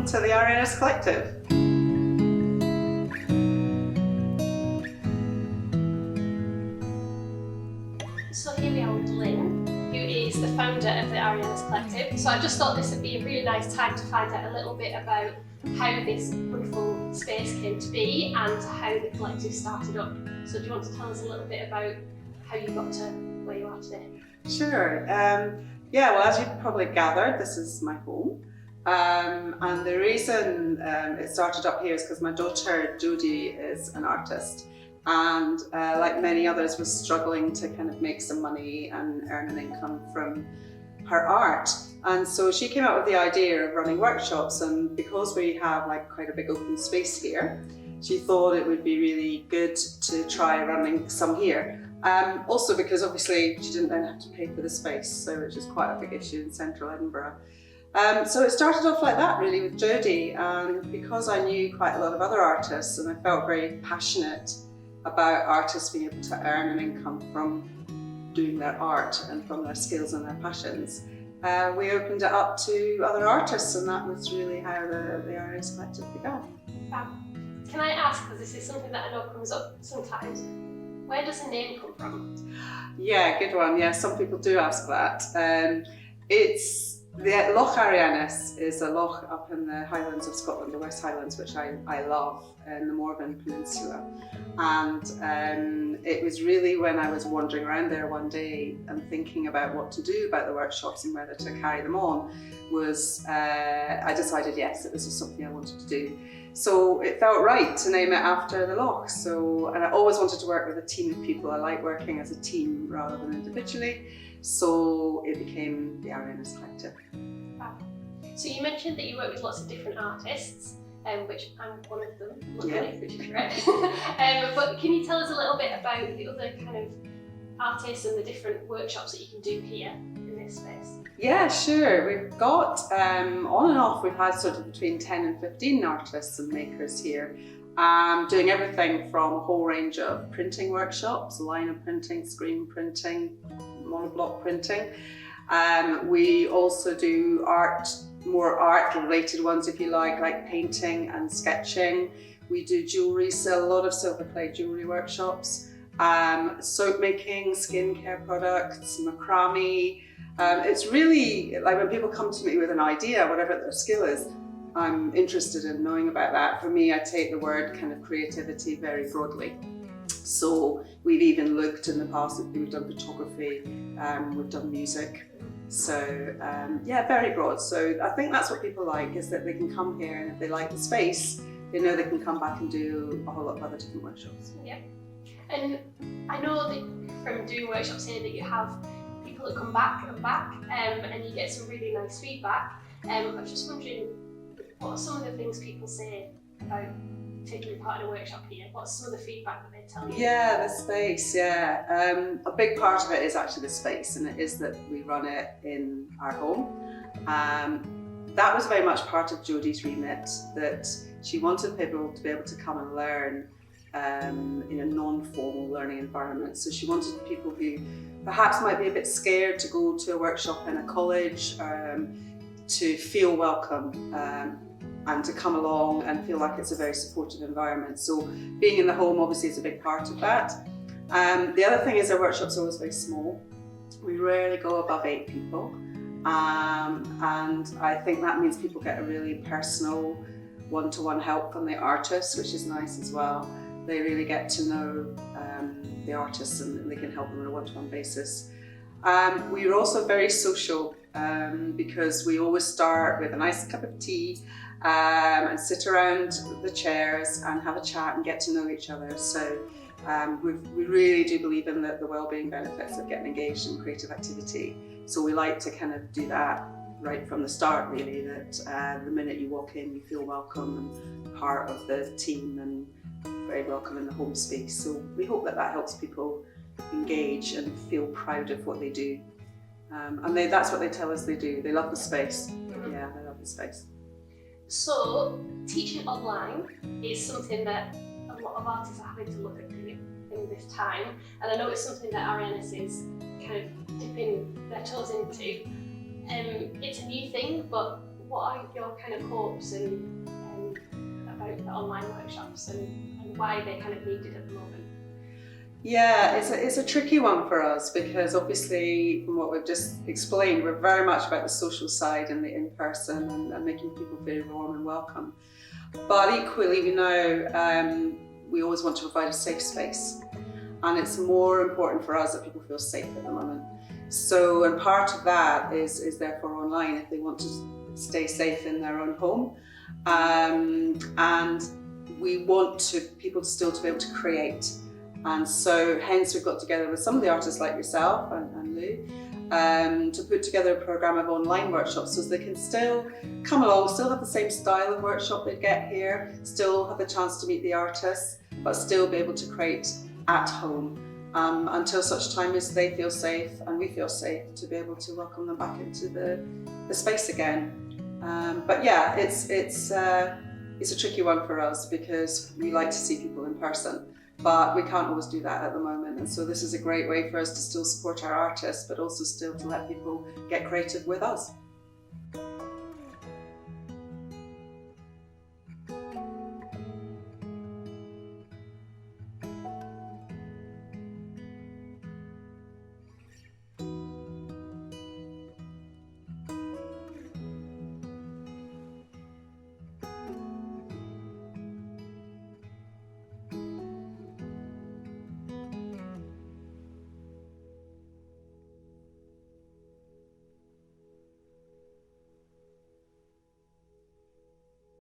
to the Arienas Collective. So here we are with Lynn, who is the founder of the Arienas Collective. So I just thought this would be a really nice time to find out a little bit about how this wonderful space came to be and how the collective started up. So do you want to tell us a little bit about how you got to where you are today? Sure. Yeah, well, as you've probably gathered, this is my home. And the reason it started up here is because my daughter Jodie is an artist, and like many others was struggling to kind of make some money and earn an income from her art. And so she came up with the idea of running workshops, and because we have like quite a big open space here, she thought it would be really good to try running some here. Also because obviously she didn't then have to pay for the space, so which is quite a big issue in central Edinburgh. So it started off like that really with Jodie, and because I knew quite a lot of other artists and I felt very passionate about artists being able to earn an income from doing their art and from their skills and their passions, we opened it up to other artists, and that was really how the Arienas Collective began. Can I ask, because this is something that I know comes up sometimes, where does the name come from? Yeah, good one. Yeah, some people do ask that. It's the Loch Arienas is a loch up in the Highlands of Scotland, the West Highlands, which I love, in the Morven Peninsula. And it was really when I was wandering around there one day and thinking about what to do about the workshops and whether to carry them on, was I decided yes, that this was something I wanted to do. So it felt right to name it after the loch. So, and I always wanted to work with a team of people. I like working as a team rather than individually. So it became the Arienas Collective. Wow. So you mentioned that you work with lots of different artists, which I'm one of them, Yeah. which is correct. But can you tell us a little bit about the other kind of artists and the different workshops that you can do here in this space? Yeah, sure. We've got, on and off, we've had sort of between 10 and 15 artists and makers here, doing everything from a whole range of printing workshops, liner printing, screen printing, monoblock printing. We also do more art-related ones, if you like painting and sketching. We do jewellery, so a lot of silver plate jewellery workshops, soap making, skincare products, macrame. It's really like when people come to me with an idea, whatever their skill is, I'm interested in knowing about that. For me, I take the word kind of creativity very broadly. So we've even looked in the past, we've done photography, we've done music. So yeah, very broad. So I think that's what people like, is that they can come here, and if they like the space, they know they can come back and do a whole lot of other different workshops. Yeah. And I know that from doing workshops here that you have people that come back and back, and you get some really nice feedback. I was just wondering, what are some of the things people say about taking part in a workshop here? What's some of the feedback that they tell you? Yeah, the space, yeah. A big part of it is actually the space, and it is that we run it in our home. That was very much part of Jodie's remit, that she wanted people to be able to come and learn in a non-formal learning environment. So she wanted people who perhaps might be a bit scared to go to a workshop in a college, to feel welcome and to come along and feel like it's a very supportive environment. So being in the home obviously is a big part of that. The other thing is our workshops are always very small. We rarely go above 8 people. And I think that means people get a really personal one-to-one help from the artists, which is nice as well. They really get to know the artists, and they can help them on a one-to-one basis. We're also very social, because we always start with a nice cup of tea and sit around the chairs and have a chat and get to know each other. So we really do believe in the well-being benefits of getting engaged in creative activity. So we like to kind of do that right from the start, really, that the minute you walk in, you feel welcome and part of the team and very welcome in the home space. So we hope that that helps people engage and feel proud of what they do. And that's what they tell us they do. They love the space. Yeah, they love the space. So teaching online is something that a lot of artists are having to look at doing in this time. And I know it's something that Arienas is kind of dipping their toes into. It's a new thing, but what are your kind of hopes and about the online workshops and why they're kind of needed at the moment? Yeah, it's a tricky one for us because obviously from what we've just explained, we're very much about the social side and the in-person and making people feel warm and welcome. But equally, we know we always want to provide a safe space, and it's more important for us that people feel safe at the moment. So, and part of that is therefore online if they want to stay safe in their own home. And we want people still to be able to create. And so hence we've got together with some of the artists like yourself and Lou to put together a programme of online workshops so they can still come along, still have the same style of workshop they get here, still have the chance to meet the artists, but still be able to create at home until such time as they feel safe and we feel safe to be able to welcome them back into the space again. But yeah, it's a tricky one for us because we like to see people in person, but we can't always do that at the moment. And so this is a great way for us to still support our artists, but also still to let people get creative with us.